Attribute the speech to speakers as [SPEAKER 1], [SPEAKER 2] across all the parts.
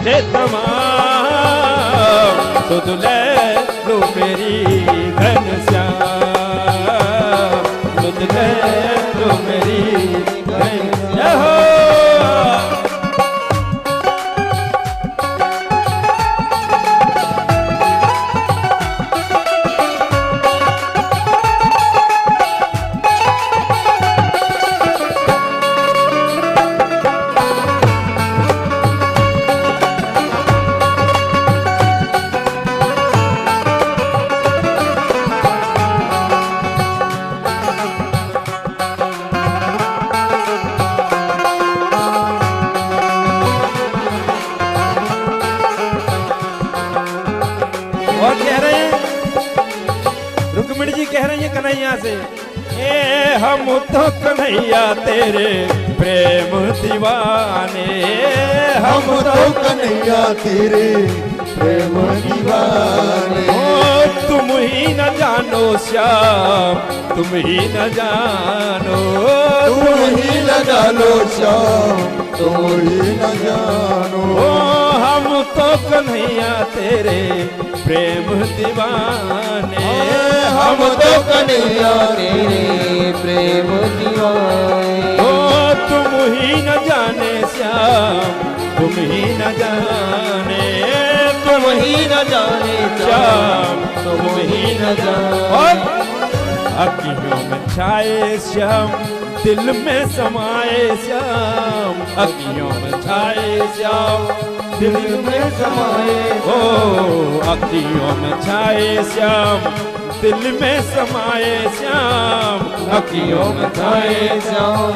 [SPEAKER 1] ते तमाम सुध ले लो मेरी घनश्याम, सुध ले लो मेरी घनश्याम। और कह रहे हैं, रुक्मिणी जी कह रही है कन्हैया से, ए हम तो कन्हैया तेरे प्रेम दीवाने,
[SPEAKER 2] हम तो कन्हैया तेरे प्रेम दीवाने।
[SPEAKER 1] ओ तुम ही न जानो श्याम, तुम ही न जानो,
[SPEAKER 2] तुम ही न जानो श्याम, तुम ही न जानो।
[SPEAKER 1] ओ हम तो कन्हैया तेरे प्रेम दीवाने,
[SPEAKER 2] हम तो कन्हैया तेरे प्रेम दीवाने।
[SPEAKER 1] ओ तुम ही न जाने श्याम, तुम ही न जाने,
[SPEAKER 2] तुम ही न जाने
[SPEAKER 1] श्याम,
[SPEAKER 2] तुम ही न जाने।
[SPEAKER 1] और अखियों में छाए श्याम, दिल में समाए श्याम, अखियों में छाए श्याम, दिल में समाए। ओ अखियों में छाए श्याम, दिल में समाए श्याम, अखियों में छाए
[SPEAKER 2] श्याम,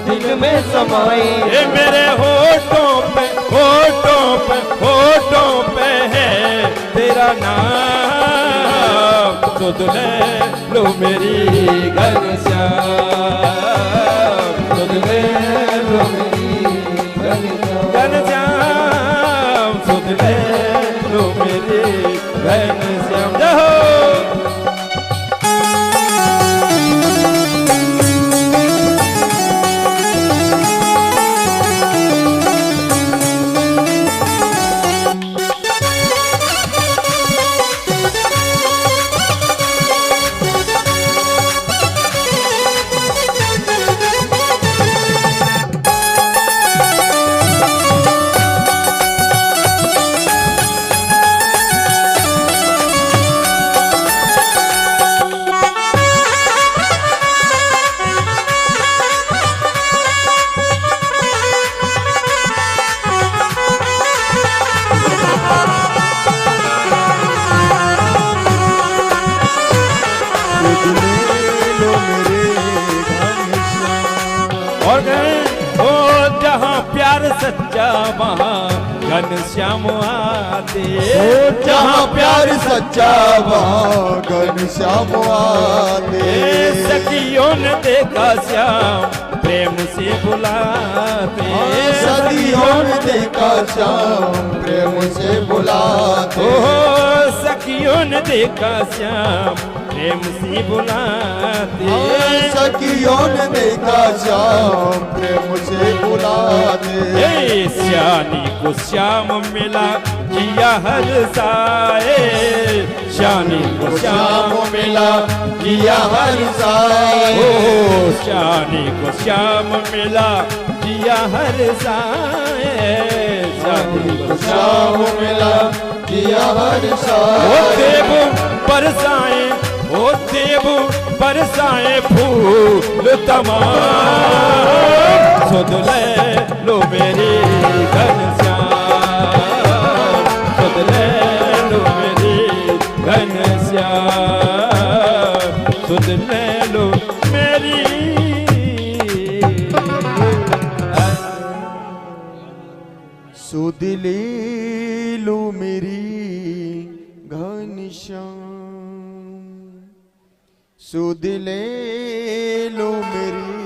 [SPEAKER 2] दिल में समाए।
[SPEAKER 1] ये मेरे होठों पे, होठों पे, होठों पे है तेरा नाम, सुध ले लो मेरी घनश्याम, सुध ले लो मेरी घनश्याम, सुध ले लो मेरी घनश्याम। जाओ और गए ओ जहाँ प्यार सच्चा वहाँ घनश्याम आते,
[SPEAKER 2] जहाँ प्यार सच्चा वहाँ घनश्याम आते।
[SPEAKER 1] सखियों ने देखा श्याम प्रेम से बुलाते,
[SPEAKER 2] सखियों ने देखा श्याम प्रेम से बुलाते।
[SPEAKER 1] ओ सखियों ने देखा श्याम प्रेम से बुलाते,
[SPEAKER 2] सखियों ने देखा श्याम प्रेम से बुलाते।
[SPEAKER 1] श्यानी को श्याम मिला जिया हर साए, श्यानी को श्याम
[SPEAKER 2] मिला जिया हर साए।
[SPEAKER 1] ओ श्यानी को श्याम मिला जिया हर साए, श्यानी को
[SPEAKER 2] श्याम मिला जिया हर साए।
[SPEAKER 1] ओ देव बरसाए, ओ देव बरसाए फूल तमाम, सुध ले लो मेरी घनश्याम, सुध ले लो मेरी घनश्याम, सुध ले लो मेरी।
[SPEAKER 2] सुध ले लो मेरी घनश्याम, सुध ले लो मेरी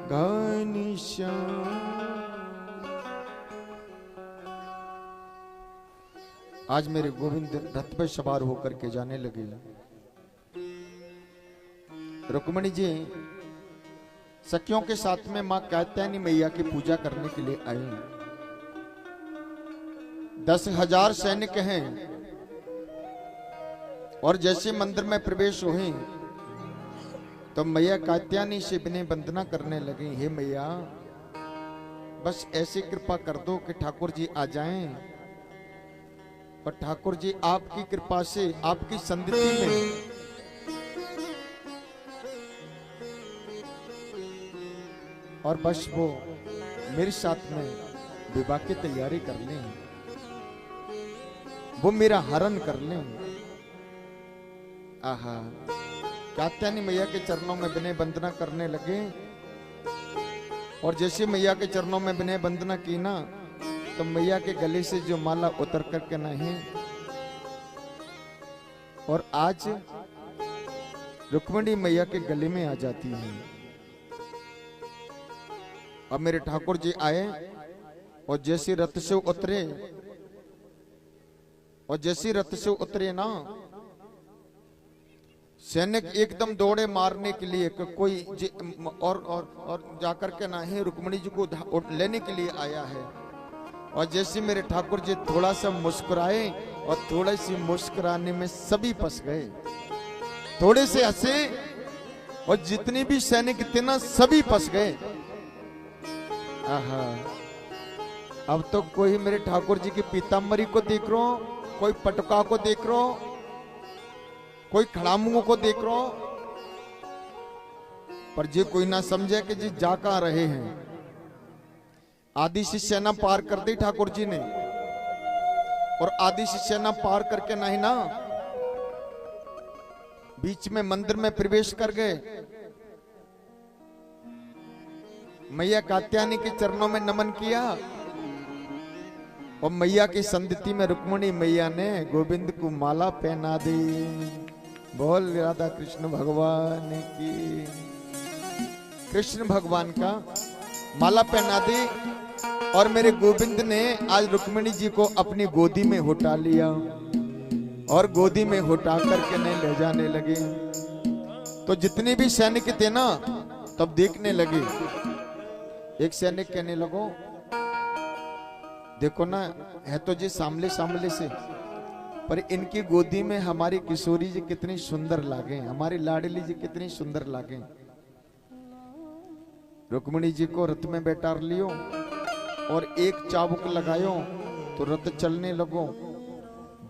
[SPEAKER 2] घनश्याम। आज मेरे गोविंद रथ पर सवार होकर के जाने लगे। रुक्मिणी जी सखियों के साथ में मां कात्यायनी मैया की पूजा करने के लिए आई। 10,000 सैनिक हैं और जैसे मंदिर में प्रवेश हुए तो मैया कात्यायनी से विनय वंदना करने लगी, हे मैया बस ऐसी कृपा कर दो कि ठाकुर जी आ जाएं। और ठाकुर जी आपकी कृपा से आपकी संगति में और बस वो मेरे साथ में विवाह की तैयारी कर लें, वो मेरा हरण कर लें। आहा, कात्यायनी मैया के चरणों में विनय वंदना करने लगे और जैसे मैया के चरणों में विनय वंदना की ना तो मैया के गले से जो माला उतर करके नहीं और आज रुक्मिणी मैया के गले में आ जाती है। अब मेरे ठाकुर जी आए और जैसे रथ से उतरे और जैसे रथ से उतरे ना सैनिक एकदम दौड़े मारने के लिए कि कोई और जाकर के ना ही रुक्मिणी जी को लेने के लिए आया है। और जैसे मेरे ठाकुर जी थोड़ा सा मुस्कुराए और थोड़ी सी मुस्कुराने में सभी फंस गए, थोड़े से हंसे और जितने भी सैनिक थे ना सभी फंस गए। आहा, अब तो कोई मेरे ठाकुर जी की पीताम्बरी को देख रहा हूं, कोई पटका को देख रहा हूं, कोई खड़ामुओं को देख रहा हूं, पर जी कोई ना समझे कि जी जा कहां रहे हैं। आदि से सेना पार कर दी ठाकुर जी ने और आदि से सेना पार करके नहीं ना बीच में मंदिर में प्रवेश कर गए। मैया कात्यायनी के चरणों में नमन किया और मैया की संगति में रुक्मिणी मैया ने गोविंद को माला पहना दी। बोल राधा कृष्ण भगवान की। कृष्ण भगवान का माला पहना दी और मेरे गोविंद ने आज रुक्मिणी जी को अपनी गोदी में उठा लिया और गोदी में उठा करके नहीं ले जाने लगे। तो जितने भी सैनिक थे ना तब देखने लगे। एक सैनिक कहने लगो, देखो ना है तो जी सामले सामले से, पर इनकी गोदी में हमारी किशोरी जी कितनी सुंदर लागे, हमारी लाडली जी कितनी सुंदर लागे। रुक्मिणी जी को रथ में बैठा लियो और एक चाबुक लगायो तो रथ चलने लगो,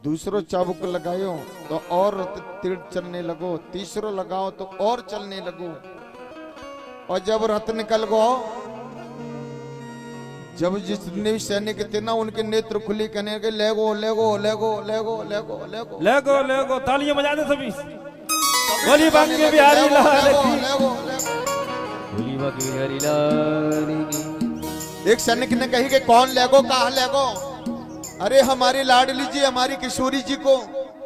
[SPEAKER 2] दूसरो चाबुक लगायो तो और रथ तीर चलने लगो, तीसरो लगाओ तो और चलने लगो। और जब रथ निकल गो, जब जितने भी सैनिक थे ना उनके नेत्र खुली, कहने के लेगो लेगो लेगो लेगो लेगो लेगो
[SPEAKER 1] लेगो लेगो, तालियां बजा दे सभी। बोली बांके बिहारी लाल की, बोली बांके बिहारी लाल की।
[SPEAKER 2] एक सैनिक ने कही कि कौन लेगो, कहा लेगो? अरे हमारी लाडली जी, हमारी किशोरी जी को,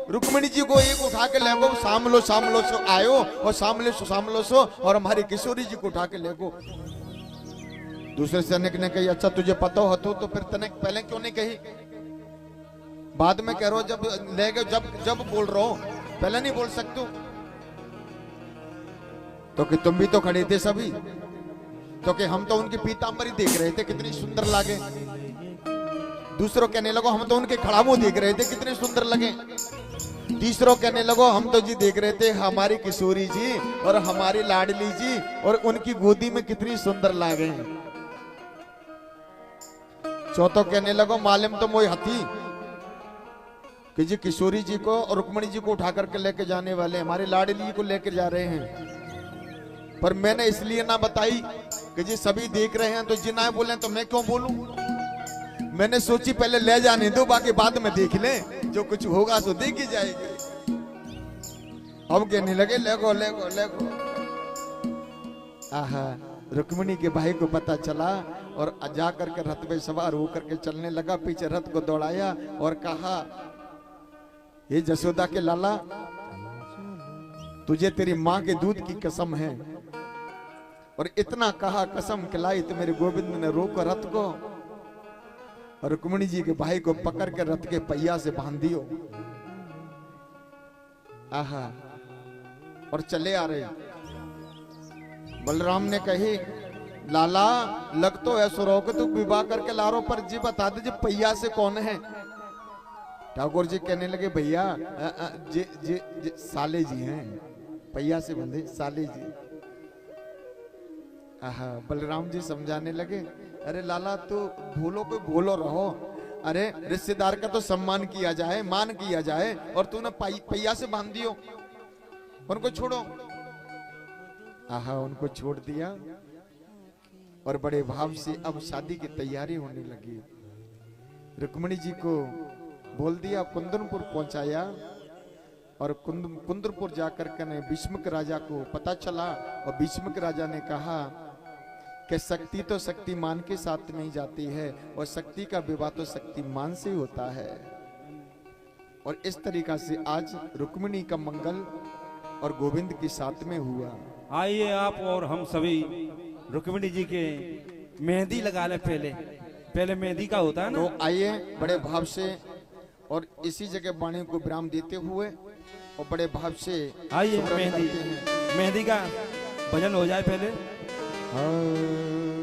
[SPEAKER 2] रुक्मिणी जी को एक उठा के लेगो, सामलो सामलो सो आयो और सामलो सो और हमारी किशोरी जी को उठा के लेगो। दूसरे सैनिक ने कही, अच्छा तुझे पता हो तो फिर तने पहले क्यों नहीं कही? बाद में कह रहा हो, जब ले गए, जब बोल रहा हो, पहले नहीं बोल सकते? तो कि तुम भी तो खड़े थे सभी, तो कि हम तो उनकी पीताम्बरी देख रहे थे कितनी सुंदर लगे। दूसरों कहने लगो, हम तो उनके खड़ामू देख रहे थे कितने सुंदर लगे। तीसरों कहने लगो, हम तो जी देख रहे थे हमारी किशोरी जी और हमारी लाडली जी और उनकी गोदी में कितनी सुंदर लागे। चौथों कहने लगो, मालूम तो मोई हथी कि जी किशोरी जी को और रुक्मिणी जी को उठा करके लेके जाने वाले, हमारी लाडली जी को लेकर जा रहे हैं, पर मैंने इसलिए ना बताई कि जी सभी देख रहे हैं तो जी ना बोले तो मैं क्यों बोलूं। मैंने सोची पहले ले जाने दो, बाकी बाद में देख ले, जो कुछ होगा तो देखी जाएगी। अब कहने लगे लेगो लेगो लेगो। आहा, रुक्मिणी के भाई को पता चला और जा करके रथ में सवार होकर के चलने लगा। पीछे रथ को दौड़ाया और कहा, ये जसोदा के लाला, तुझे तेरी माँ के दूध की कसम है। और इतना कहा, कसम खिलाई तो मेरे गोविंद ने रोका रथ को और रुक्मिणी जी के भाई को पकड़ के रथ के पहिया से बांध दियो। आहा, और चले आ रहे। बलराम ने कही, लाला लग तो ऐसो रहो कि तू विवाह करके ला रो, पर जी बता दे जी पहिया से कौन है? ठाकुर जी कहने लगे भैया जे साले जी हैं, भैया से बंधे साले जी। आहा, बलराम जी समझाने लगे, अरे लाला तो भूलो को भूलो रहो, अरे रिश्तेदार का तो सम्मान किया जाए, मान किया जाए, और तूने पैया से बांध दियो, उनको छोड़ो। आहा, उनको छोड़ दिया और बड़े भाव से अब शादी की तैयारी होने लगी। रुक्मिणी जी को बोल दिया, कुंदनपुर पहुंचाया, और कुंदनपुर जाकर के भीष्मक राजा को पता चला, और भीष्मक राजा ने कहा कि शक्ति तो शक्तिमान के साथ में ही जाती है, और शक्ति का विवाह तो शक्तिमान से होता है। और इस तरीका से आज रुक्मिणी का मंगल और गोविंद के साथ में हुआ।
[SPEAKER 1] आइए आप और हम सभी रुक्मिणी जी के मेहंदी लगा ले। पहले मेहंदी का होता है ना।
[SPEAKER 2] तो आइए बड़े भाव से, और इसी जगह वाणी को विराम देते हुए और बड़े भाव से
[SPEAKER 1] आइए मेहंदी का भजन हो जाए पहले।
[SPEAKER 2] हाँ।